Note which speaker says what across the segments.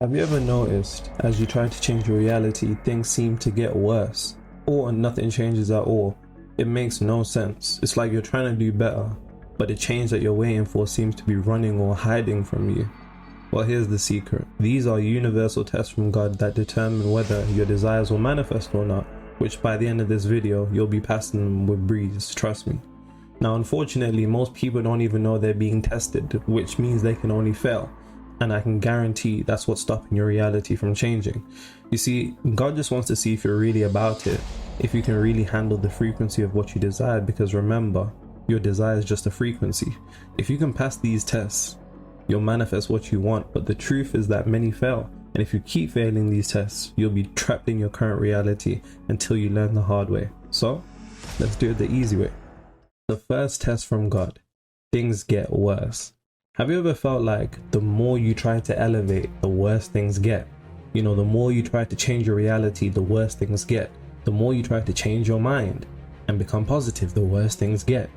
Speaker 1: Have you ever noticed as you try to change your reality, things seem to get worse, or nothing changes at all? It makes no sense. It's like you're trying to do better, but the change that you're waiting for seems to be running or hiding from you. Well, here's the secret. These are universal tests from God that determine whether your desires will manifest or not, which by the end of this video, you'll be passing them with breeze, trust me. Now, unfortunately, most people don't even know they're being tested, which means they can only fail. And I can guarantee that's what's stopping your reality from changing. You see, God just wants to see if you're really about it, if you can really handle the frequency of what you desire, because remember, your desire is just a frequency. If you can pass these tests, you'll manifest what you want, but the truth is that many fail. And if you keep failing these tests, you'll be trapped in your current reality until you learn the hard way. So, let's do it the easy way. The first test from God: things get worse. Have you ever felt like the more you try to elevate, the worse things get? You know, the more you try to change your reality, the worse things get. The more you try to change your mind and become positive, the worse things get.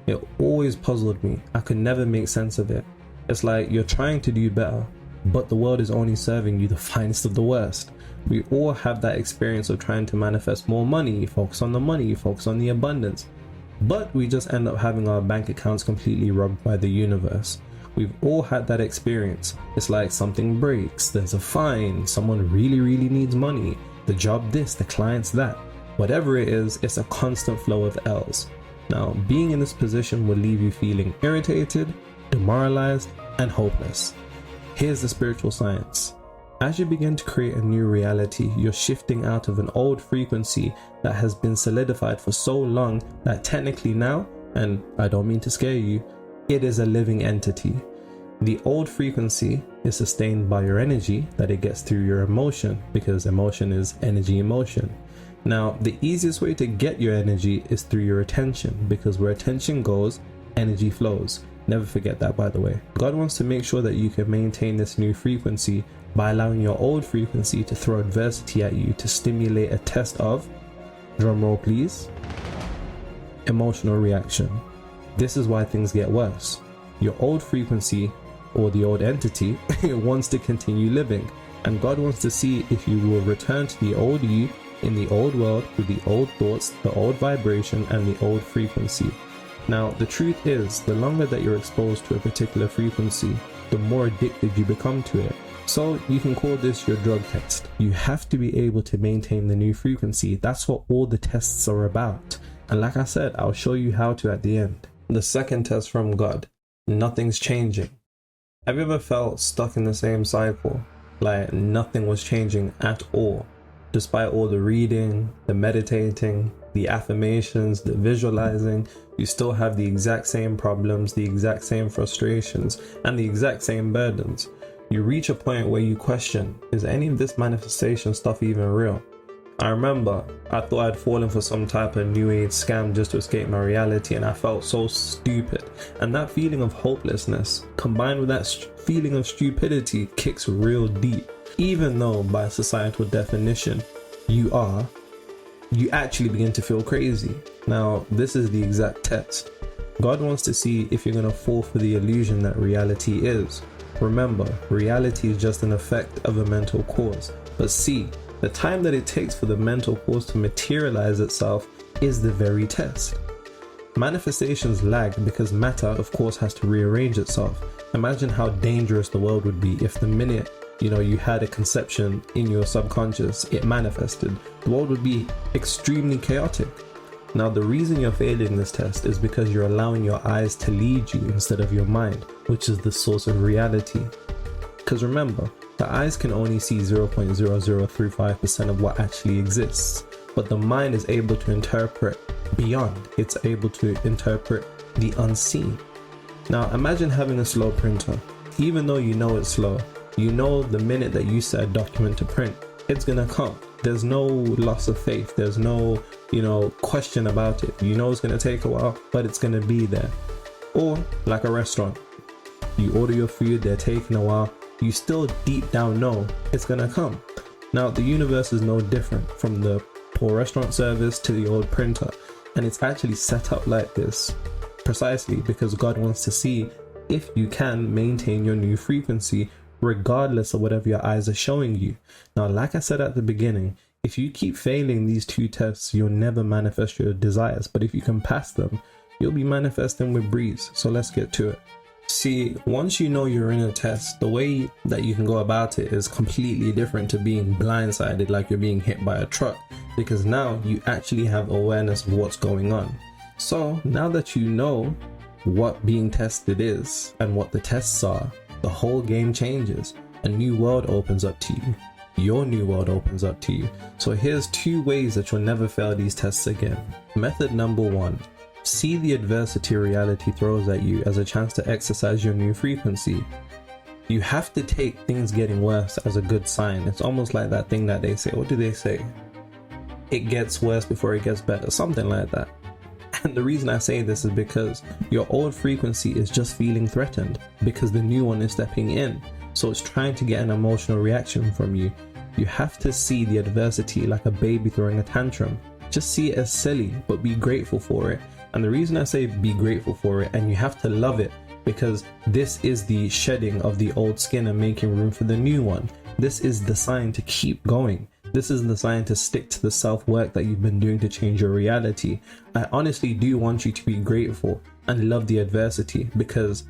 Speaker 1: It always puzzled me. I could never make sense of it. It's like you're trying to do better, but the world is only serving you the finest of the worst. We all have that experience of trying to manifest more money. You focus on the money, you focus on the abundance, but we just end up having our bank accounts completely robbed by the universe. We've all had that experience. It's like something breaks, there's a fine, someone really needs money, the job this, the client's that. Whatever it is, it's a constant flow of L's. Now, being in this position will leave you feeling irritated, demoralized, and hopeless. Here's the spiritual science. As you begin to create a new reality, you're shifting out of an old frequency that has been solidified for so long that technically now, and I don't mean to scare you, it is a living entity. The old frequency is sustained by your energy that it gets through your emotion, because emotion is energy emotion. Now, the easiest way to get your energy is through your attention, because where attention goes, energy flows. Never forget that, by the way. God wants to make sure that you can maintain this new frequency by allowing your old frequency to throw adversity at you to stimulate a test of, drumroll please, emotional reaction. This is why things get worse. Your old frequency, or the old entity, wants to continue living, and God wants to see if you will return to the old you in the old world with the old thoughts, the old vibration, and the old frequency. Now, the truth is, the longer that you're exposed to a particular frequency, the more addicted you become to it. So you can call this your drug test. You have to be able to maintain the new frequency. That's what all the tests are about. And like I said, I'll show you how to at the end. The second test from God: nothing's changing. Have you ever felt stuck in the same cycle? Like nothing was changing at all. Despite all the reading, the meditating, the affirmations, the visualizing, you still have the exact same problems, the exact same frustrations, and the exact same burdens. You reach a point where you question, is any of this manifestation stuff even real? I remember I thought I'd fallen for some type of new age scam just to escape my reality, and I felt so stupid. And that feeling of hopelessness combined with that feeling of stupidity kicks real deep. Even though by societal definition you actually begin to feel crazy. Now, this is the exact test. God wants to see if you're going to fall for the illusion that reality is. Remember, reality is just an effect of a mental cause. But see, the time that it takes for the mental cause to materialize itself is the very test. Manifestations lag because matter, of course, has to rearrange itself. Imagine how dangerous the world would be if the minute you had a conception in your subconscious, it manifested. The world would be extremely chaotic. Now, the reason you're failing this test is because you're allowing your eyes to lead you instead of your mind, which is the source of reality. Because remember, the eyes can only see 0.0035% of what actually exists, but the mind is able to interpret beyond. It's able to interpret the unseen. Now, imagine having a slow printer. Even though you know it's slow, you know the minute that you set a document to print, it's gonna come. There's no loss of faith. There's no, question about it. You know it's gonna take a while, but it's gonna be there. Or like a restaurant, you order your food, they're taking a while. You still deep down know it's gonna come. Now, the universe is no different from the poor restaurant service to the old printer, and it's actually set up like this precisely because God wants to see if you can maintain your new frequency regardless of whatever your eyes are showing you. Now, like I said at the beginning, if you keep failing these two tests, you'll never manifest your desires. But if you can pass them, you'll be manifesting with breeze. So let's get to it. See, once you know you're in a test, the way that you can go about it is completely different to being blindsided like you're being hit by a truck, because now you actually have awareness of what's going on. So now that you know what being tested is and what the tests are, the whole game changes. A new world opens up to you. Your new world opens up to you. So here's 2 ways that you'll never fail these tests again. Method number 1. See the adversity reality throws at you as a chance to exercise your new frequency. You have to take things getting worse as a good sign. It's almost like that thing that they say. What do they say? It gets worse before it gets better. Something like that. And the reason I say this is because your old frequency is just feeling threatened because the new one is stepping in. So it's trying to get an emotional reaction from you. You have to see the adversity like a baby throwing a tantrum. Just see it as silly, but be grateful for it. And the reason I say be grateful for it, and you have to love it, because this is the shedding of the old skin and making room for the new one. This is the sign to keep going. This is the sign to stick to the self-work that you've been doing to change your reality. I honestly do want you to be grateful and love the adversity, because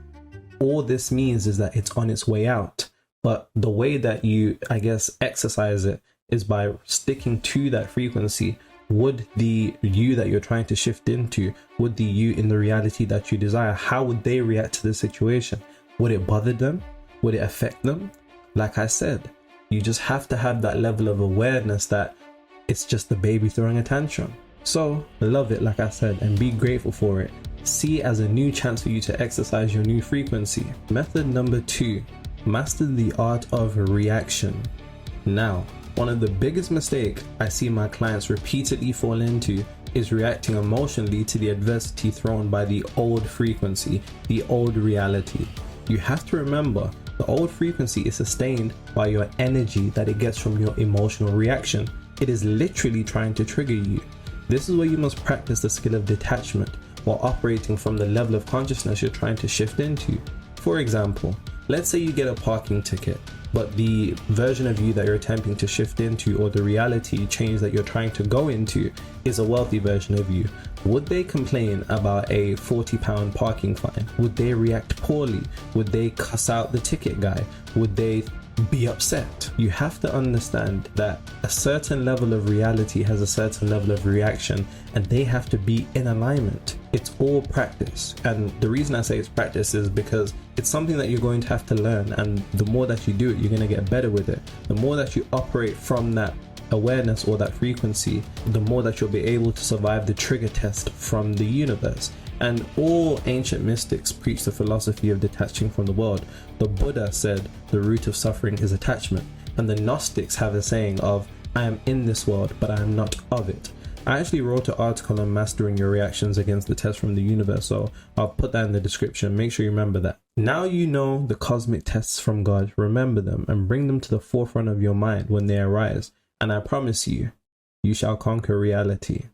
Speaker 1: all this means is that it's on its way out. But the way that you, I guess, exercise it is by sticking to that frequency. Would the you that you're trying to shift into, would the you in the reality that you desire, how would they react to the situation? Would it bother them? Would it affect them? Like I said, you just have to have that level of awareness that it's just the baby throwing a tantrum. So love it, like I said, and be grateful for it. See it as a new chance for you to exercise your new frequency. Method number 2, master the art of reaction. Now, one of the biggest mistakes I see my clients repeatedly fall into is reacting emotionally to the adversity thrown by the old frequency, the old reality. You have to remember, the old frequency is sustained by your energy that it gets from your emotional reaction. It is literally trying to trigger you. This is where you must practice the skill of detachment while operating from the level of consciousness you're trying to shift into. For example, let's say you get a parking ticket, but the version of you that you're attempting to shift into, or the reality change that you're trying to go into, is a wealthy version of you. Would they complain about a £40 parking fine? Would they react poorly? Would they cuss out the ticket guy? Would they be upset? You have to understand that a certain level of reality has a certain level of reaction, and they have to be in alignment. It's all practice, and the reason I say it's practice is because it's something that you're going to have to learn, and the more that you do it, you're going to get better with it. The more that you operate from that awareness or that frequency, the more that you'll be able to survive the trigger test from the universe. And all ancient mystics preach the philosophy of detaching from the world. The Buddha said the root of suffering is attachment, and the Gnostics have a saying of, I am in this world, but I am not of it. I actually wrote an article on mastering your reactions against the test from the universe, so I'll put that in the description. Make sure you remember that. Now you know the cosmic tests from God, remember them and bring them to the forefront of your mind when they arise, and I promise you, you shall conquer reality.